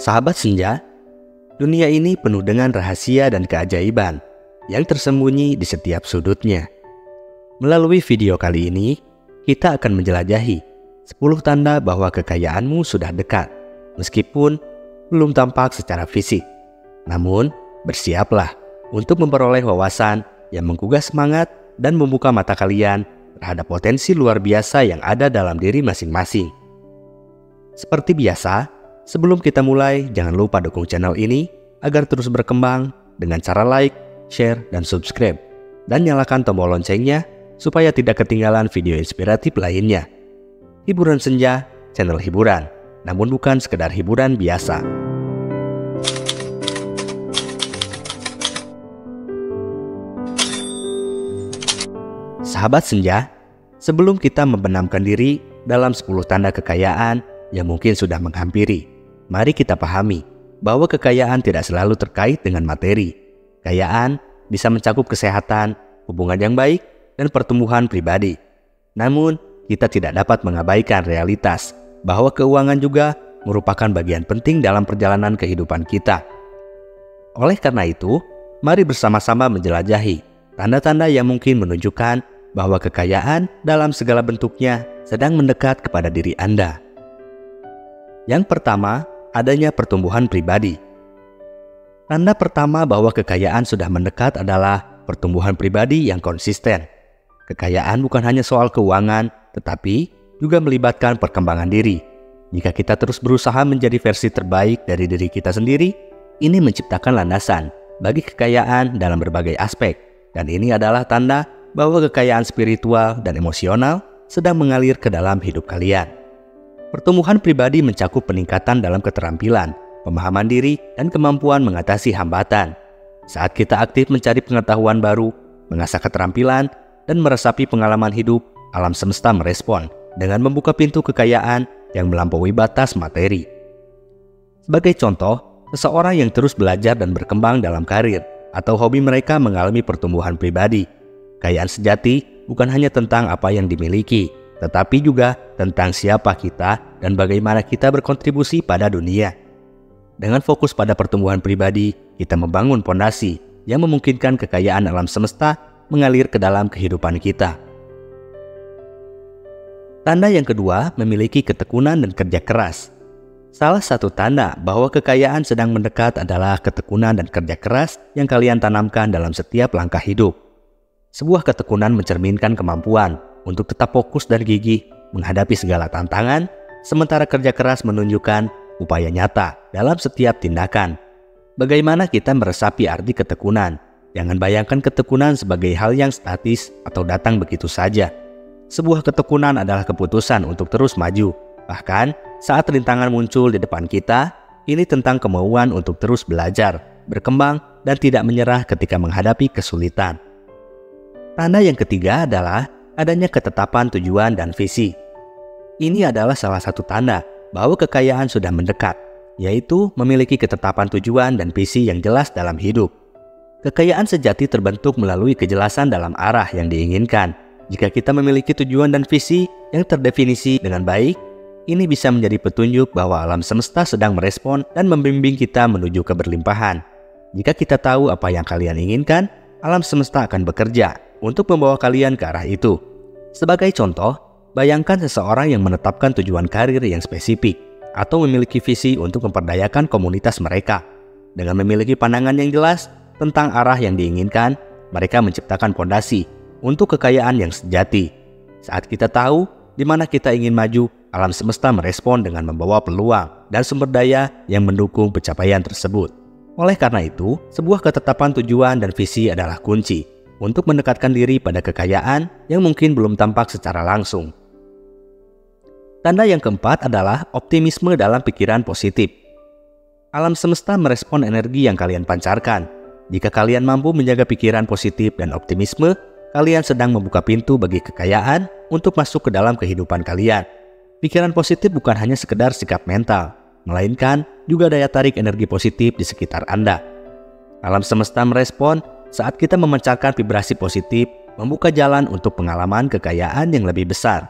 Sahabat senja, dunia ini penuh dengan rahasia dan keajaiban yang tersembunyi di setiap sudutnya. Melalui video kali ini, kita akan menjelajahi 10 tanda bahwa kekayaanmu sudah dekat, meskipun belum tampak secara fisik. Namun, bersiaplah untuk memperoleh wawasan yang menggugah semangat dan membuka mata kalian terhadap potensi luar biasa yang ada dalam diri masing-masing. Seperti biasa, sebelum kita mulai, jangan lupa dukung channel ini agar terus berkembang dengan cara like, share, dan subscribe. Dan nyalakan tombol loncengnya supaya tidak ketinggalan video inspiratif lainnya. Hiburan Senja, channel hiburan, namun bukan sekedar hiburan biasa. Sahabat senja, sebelum kita membenamkan diri dalam 10 tanda kekayaan yang mungkin sudah menghampiri, mari kita pahami bahwa kekayaan tidak selalu terkait dengan materi. Kekayaan bisa mencakup kesehatan, hubungan yang baik, dan pertumbuhan pribadi. Namun, kita tidak dapat mengabaikan realitas bahwa keuangan juga merupakan bagian penting dalam perjalanan kehidupan kita. Oleh karena itu, mari bersama-sama menjelajahi tanda-tanda yang mungkin menunjukkan bahwa kekayaan dalam segala bentuknya sedang mendekat kepada diri Anda. Yang pertama, adanya pertumbuhan pribadi. Tanda pertama bahwa kekayaan sudah mendekat adalah pertumbuhan pribadi yang konsisten. Kekayaan bukan hanya soal keuangan, tetapi juga melibatkan perkembangan diri. Jika kita terus berusaha menjadi versi terbaik dari diri kita sendiri, ini menciptakan landasan bagi kekayaan dalam berbagai aspek. Dan ini adalah tanda bahwa kekayaan spiritual dan emosional sedang mengalir ke dalam hidup kalian. Pertumbuhan pribadi mencakup peningkatan dalam keterampilan, pemahaman diri, dan kemampuan mengatasi hambatan. Saat kita aktif mencari pengetahuan baru, mengasah keterampilan, dan meresapi pengalaman hidup, alam semesta merespon dengan membuka pintu kekayaan yang melampaui batas materi. Sebagai contoh, seseorang yang terus belajar dan berkembang dalam karir atau hobi mereka mengalami pertumbuhan pribadi. Kekayaan sejati bukan hanya tentang apa yang dimiliki, tetapi juga tentang siapa kita dan bagaimana kita berkontribusi pada dunia. Dengan fokus pada pertumbuhan pribadi, kita membangun fondasi yang memungkinkan kekayaan alam semesta mengalir ke dalam kehidupan kita. Tanda yang kedua, memiliki ketekunan dan kerja keras. Salah satu tanda bahwa kekayaan sedang mendekat adalah ketekunan dan kerja keras yang kalian tanamkan dalam setiap langkah hidup. Sebuah ketekunan mencerminkan kemampuan untuk tetap fokus dan gigih menghadapi segala tantangan, sementara kerja keras menunjukkan upaya nyata dalam setiap tindakan. Bagaimana kita meresapi arti ketekunan? Jangan bayangkan ketekunan sebagai hal yang statis atau datang begitu saja. Sebuah ketekunan adalah keputusan untuk terus maju. Bahkan saat rintangan muncul di depan kita, ini tentang kemauan untuk terus belajar, berkembang, dan tidak menyerah ketika menghadapi kesulitan. Tanda yang ketiga adalah adanya ketetapan tujuan dan visi. Ini adalah salah satu tanda bahwa kekayaan sudah mendekat, yaitu memiliki ketetapan tujuan dan visi yang jelas dalam hidup. Kekayaan sejati terbentuk melalui kejelasan dalam arah yang diinginkan. Jika kita memiliki tujuan dan visi yang terdefinisi dengan baik, ini bisa menjadi petunjuk bahwa alam semesta sedang merespon dan membimbing kita menuju keberlimpahan. Jika kita tahu apa yang kalian inginkan, alam semesta akan bekerja untuk membawa kalian ke arah itu. Sebagai contoh, bayangkan seseorang yang menetapkan tujuan karir yang spesifik atau memiliki visi untuk memperdayakan komunitas mereka. Dengan memiliki pandangan yang jelas tentang arah yang diinginkan, mereka menciptakan fondasi untuk kekayaan yang sejati. Saat kita tahu di mana kita ingin maju, alam semesta merespon dengan membawa peluang dan sumber daya yang mendukung pencapaian tersebut. Oleh karena itu, sebuah ketetapan tujuan dan visi adalah kunci untuk mendekatkan diri pada kekayaan yang mungkin belum tampak secara langsung. Tanda yang keempat adalah optimisme dalam pikiran positif. Alam semesta merespon energi yang kalian pancarkan. Jika kalian mampu menjaga pikiran positif dan optimisme, kalian sedang membuka pintu bagi kekayaan untuk masuk ke dalam kehidupan kalian. Pikiran positif bukan hanya sekedar sikap mental, melainkan juga daya tarik energi positif di sekitar Anda. Alam semesta merespon saat kita memancarkan vibrasi positif, membuka jalan untuk pengalaman kekayaan yang lebih besar.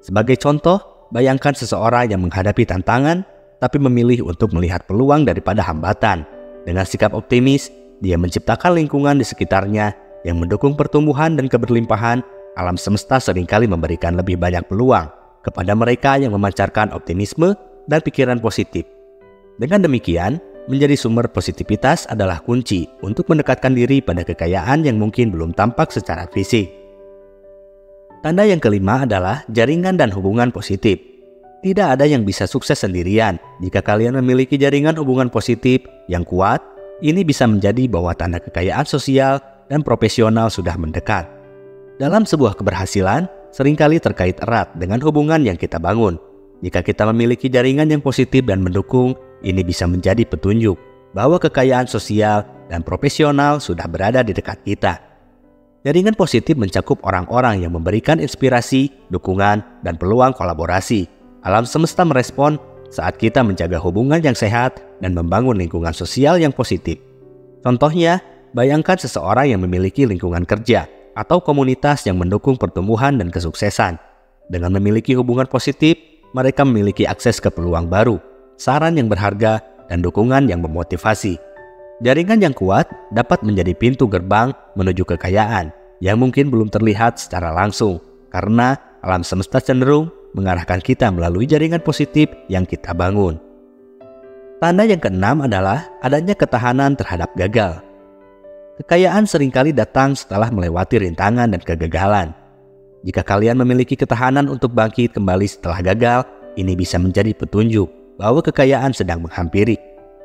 Sebagai contoh, bayangkan seseorang yang menghadapi tantangan tapi memilih untuk melihat peluang daripada hambatan. Dengan sikap optimis, dia menciptakan lingkungan di sekitarnya yang mendukung pertumbuhan dan keberlimpahan. Alam semesta seringkali memberikan lebih banyak peluang kepada mereka yang memancarkan optimisme dan pikiran positif. Dengan demikian, menjadi sumber positivitas adalah kunci untuk mendekatkan diri pada kekayaan yang mungkin belum tampak secara fisik. Tanda yang kelima adalah jaringan dan hubungan positif. Tidak ada yang bisa sukses sendirian. Jika kalian memiliki jaringan hubungan positif yang kuat, ini bisa menjadi bahwa tanda kekayaan sosial dan profesional sudah mendekat. Dalam sebuah keberhasilan, seringkali terkait erat dengan hubungan yang kita bangun. Jika kita memiliki jaringan yang positif dan mendukung, ini bisa menjadi petunjuk bahwa kekayaan sosial dan profesional sudah berada di dekat kita. Jaringan positif mencakup orang-orang yang memberikan inspirasi, dukungan, dan peluang kolaborasi. Alam semesta merespon saat kita menjaga hubungan yang sehat dan membangun lingkungan sosial yang positif. Contohnya, bayangkan seseorang yang memiliki lingkungan kerja atau komunitas yang mendukung pertumbuhan dan kesuksesan. Dengan memiliki hubungan positif, mereka memiliki akses ke peluang baru, saran yang berharga, dan dukungan yang memotivasi. Jaringan yang kuat dapat menjadi pintu gerbang menuju kekayaan yang mungkin belum terlihat secara langsung, karena alam semesta cenderung mengarahkan kita melalui jaringan positif yang kita bangun. Tanda yang keenam adalah adanya ketahanan terhadap gagal. Kekayaan seringkali datang setelah melewati rintangan dan kegagalan. Jika kalian memiliki ketahanan untuk bangkit kembali setelah gagal, ini bisa menjadi petunjuk bahwa kekayaan sedang menghampiri.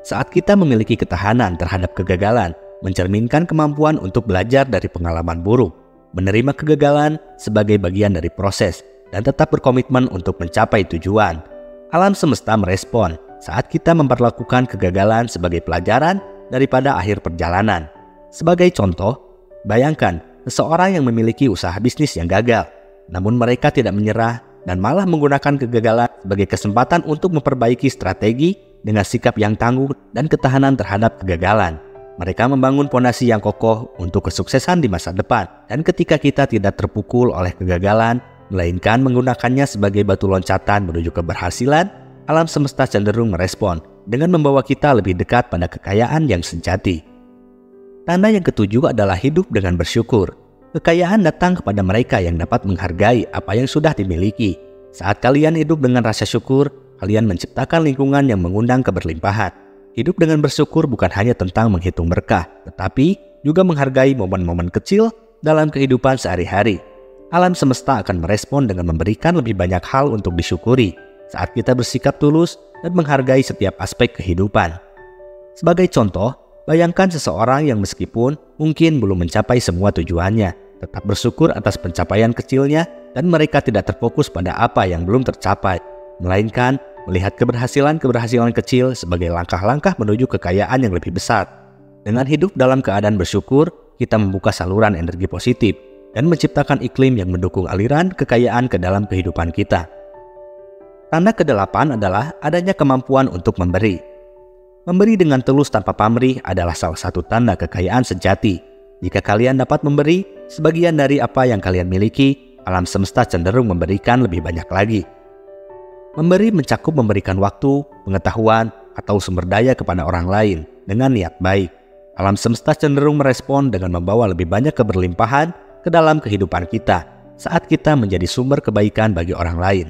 Saat kita memiliki ketahanan terhadap kegagalan, mencerminkan kemampuan untuk belajar dari pengalaman buruk, menerima kegagalan sebagai bagian dari proses, dan tetap berkomitmen untuk mencapai tujuan. Alam semesta merespon saat kita memperlakukan kegagalan sebagai pelajaran daripada akhir perjalanan. Sebagai contoh, bayangkan seseorang yang memiliki usaha bisnis yang gagal, namun mereka tidak menyerah dan malah menggunakan kegagalan sebagai kesempatan untuk memperbaiki strategi dengan sikap yang tangguh dan ketahanan terhadap kegagalan. Mereka membangun fondasi yang kokoh untuk kesuksesan di masa depan, dan ketika kita tidak terpukul oleh kegagalan, melainkan menggunakannya sebagai batu loncatan menuju keberhasilan, alam semesta cenderung merespon dengan membawa kita lebih dekat pada kekayaan yang sejati. Tanda yang ketujuh adalah hidup dengan bersyukur. Kekayaan datang kepada mereka yang dapat menghargai apa yang sudah dimiliki. Saat kalian hidup dengan rasa syukur, kalian menciptakan lingkungan yang mengundang keberlimpahan. Hidup dengan bersyukur bukan hanya tentang menghitung berkah, tetapi juga menghargai momen-momen kecil dalam kehidupan sehari-hari. Alam semesta akan merespon dengan memberikan lebih banyak hal untuk disyukuri saat kita bersikap tulus dan menghargai setiap aspek kehidupan. Sebagai contoh, bayangkan seseorang yang meskipun mungkin belum mencapai semua tujuannya, tetap bersyukur atas pencapaian kecilnya dan mereka tidak terfokus pada apa yang belum tercapai, melainkan melihat keberhasilan-keberhasilan kecil sebagai langkah-langkah menuju kekayaan yang lebih besar. Dengan hidup dalam keadaan bersyukur, kita membuka saluran energi positif dan menciptakan iklim yang mendukung aliran kekayaan ke dalam kehidupan kita. Tanda ke-8 adalah adanya kemampuan untuk memberi. Memberi dengan tulus tanpa pamrih adalah salah satu tanda kekayaan sejati. Jika kalian dapat memberi sebagian dari apa yang kalian miliki, alam semesta cenderung memberikan lebih banyak lagi. Memberi mencakup memberikan waktu, pengetahuan, atau sumber daya kepada orang lain dengan niat baik. Alam semesta cenderung merespon dengan membawa lebih banyak keberlimpahan ke dalam kehidupan kita saat kita menjadi sumber kebaikan bagi orang lain.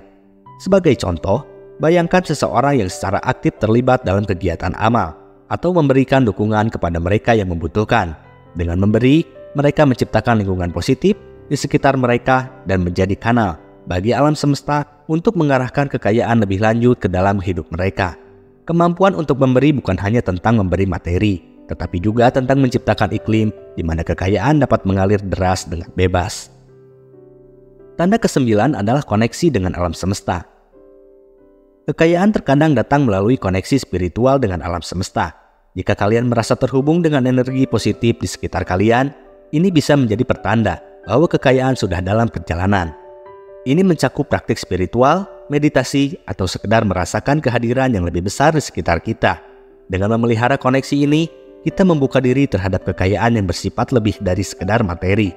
Sebagai contoh, bayangkan seseorang yang secara aktif terlibat dalam kegiatan amal atau memberikan dukungan kepada mereka yang membutuhkan. Dengan memberi, mereka menciptakan lingkungan positif di sekitar mereka dan menjadi kanal bagi alam semesta untuk mengarahkan kekayaan lebih lanjut ke dalam hidup mereka. Kemampuan untuk memberi bukan hanya tentang memberi materi, tetapi juga tentang menciptakan iklim di mana kekayaan dapat mengalir deras dengan bebas. Tanda ke-9 adalah koneksi dengan alam semesta. Kekayaan terkadang datang melalui koneksi spiritual dengan alam semesta. Jika kalian merasa terhubung dengan energi positif di sekitar kalian, ini bisa menjadi pertanda bahwa kekayaan sudah dalam perjalanan. Ini mencakup praktik spiritual, meditasi, atau sekedar merasakan kehadiran yang lebih besar di sekitar kita. Dengan memelihara koneksi ini, kita membuka diri terhadap kekayaan yang bersifat lebih dari sekedar materi.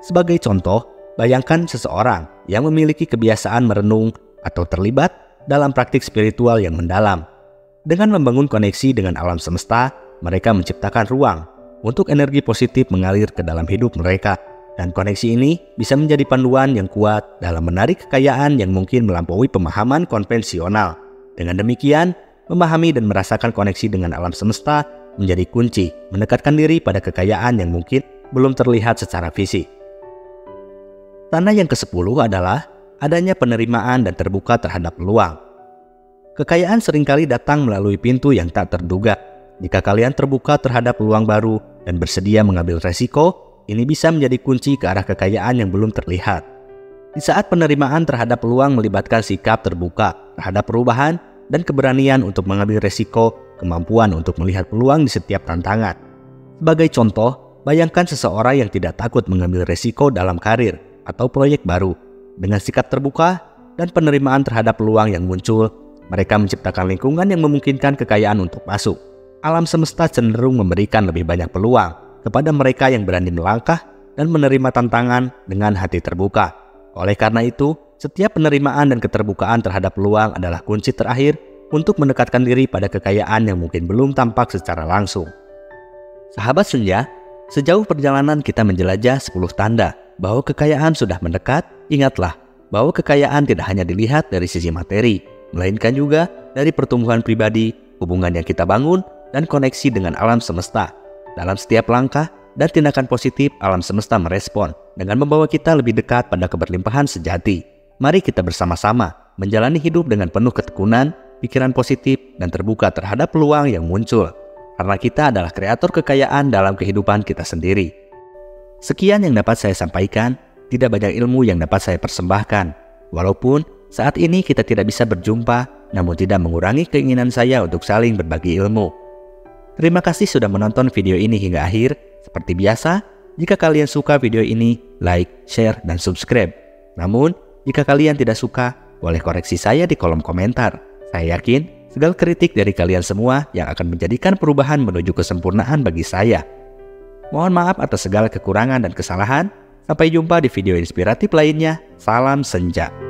Sebagai contoh, bayangkan seseorang yang memiliki kebiasaan merenung atau terlibat dalam praktik spiritual yang mendalam. Dengan membangun koneksi dengan alam semesta, mereka menciptakan ruang untuk energi positif mengalir ke dalam hidup mereka. Dan koneksi ini bisa menjadi panduan yang kuat dalam menarik kekayaan yang mungkin melampaui pemahaman konvensional. Dengan demikian, memahami dan merasakan koneksi dengan alam semesta menjadi kunci mendekatkan diri pada kekayaan yang mungkin belum terlihat secara fisik. Tanda yang ke-10 adalah adanya penerimaan dan terbuka terhadap peluang. Kekayaan seringkali datang melalui pintu yang tak terduga. Jika kalian terbuka terhadap peluang baru dan bersedia mengambil resiko, ini bisa menjadi kunci ke arah kekayaan yang belum terlihat. Di saat penerimaan terhadap peluang melibatkan sikap terbuka terhadap perubahan dan keberanian untuk mengambil resiko, kemampuan untuk melihat peluang di setiap tantangan. Sebagai contoh, bayangkan seseorang yang tidak takut mengambil resiko dalam karir atau proyek baru. Dengan sikap terbuka dan penerimaan terhadap peluang yang muncul, mereka menciptakan lingkungan yang memungkinkan kekayaan untuk masuk. Alam semesta cenderung memberikan lebih banyak peluang kepada mereka yang berani melangkah dan menerima tantangan dengan hati terbuka. Oleh karena itu, setiap penerimaan dan keterbukaan terhadap peluang adalah kunci terakhir untuk mendekatkan diri pada kekayaan yang mungkin belum tampak secara langsung. Sahabat Senja, sejauh perjalanan kita menjelajah 10 tanda bahwa kekayaan sudah mendekat, ingatlah bahwa kekayaan tidak hanya dilihat dari sisi materi, melainkan juga dari pertumbuhan pribadi, hubungan yang kita bangun, dan koneksi dengan alam semesta. Dalam setiap langkah dan tindakan positif, alam semesta merespon dengan membawa kita lebih dekat pada keberlimpahan sejati. Mari kita bersama-sama menjalani hidup dengan penuh ketekunan, pikiran positif, dan terbuka terhadap peluang yang muncul. Karena kita adalah kreator kekayaan dalam kehidupan kita sendiri. Sekian yang dapat saya sampaikan, tidak banyak ilmu yang dapat saya persembahkan. Walaupun saat ini kita tidak bisa berjumpa, namun tidak mengurangi keinginan saya untuk saling berbagi ilmu. Terima kasih sudah menonton video ini hingga akhir. Seperti biasa, jika kalian suka video ini, like, share, dan subscribe. Namun, jika kalian tidak suka, boleh koreksi saya di kolom komentar. Saya yakin, segala kritik dari kalian semua yang akan menjadikan perubahan menuju kesempurnaan bagi saya. Mohon maaf atas segala kekurangan dan kesalahan. Sampai jumpa di video inspiratif lainnya. Salam Senja.